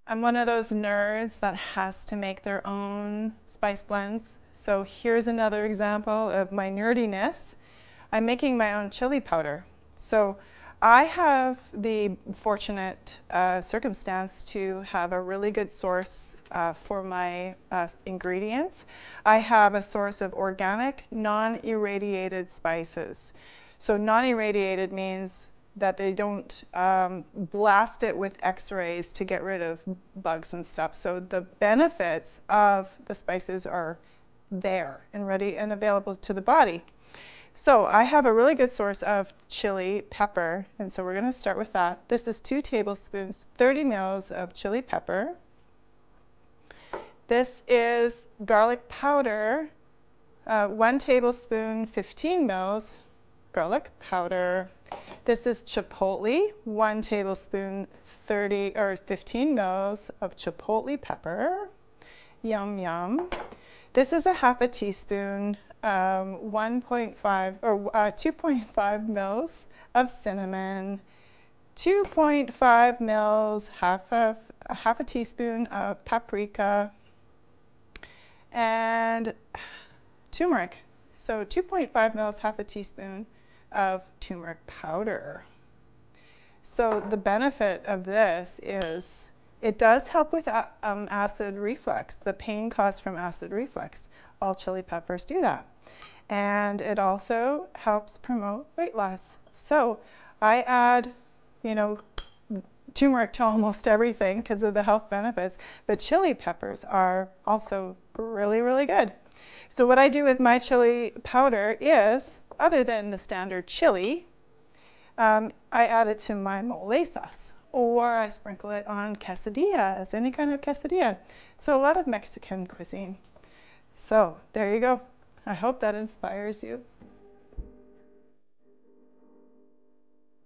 I'm one of those nerds that has to make their own spice blends. So here's another example of my nerdiness. I'm making my own chili powder. So I have the fortunate circumstance to have a really good source for my ingredients. I have a source of organic, non-irradiated spices. So non-irradiated means that they don't blast it with x-rays to get rid of bugs and stuff. So the benefits of the spices are there and ready and available to the body. So I have a really good source of chili pepper, and so we're going to start with that. This is 2 tablespoons, 30 mils of chili pepper. This is garlic powder, 1 tablespoon, 15 mils garlic powder. This is chipotle, 1 tablespoon, 30 or 15 mils of chipotle pepper. Yum, yum. This is a half a teaspoon, 1.5 or 2.5 mils of cinnamon, 2.5 mils, half a teaspoon of paprika, and turmeric. So 2.5 mils, half a teaspoon of turmeric powder. So the benefit of this is it does help with acid reflux, the pain caused from acid reflux. All chili peppers do that. And it also helps promote weight loss. So I add, turmeric to almost everything because of the health benefits, but chili peppers are also really, really good. So what I do with my chili powder is, other than the standard chili, I add it to my mole sauce, or I sprinkle it on quesadillas, any kind of quesadilla. So a lot of Mexican cuisine. So there you go. I hope that inspires you.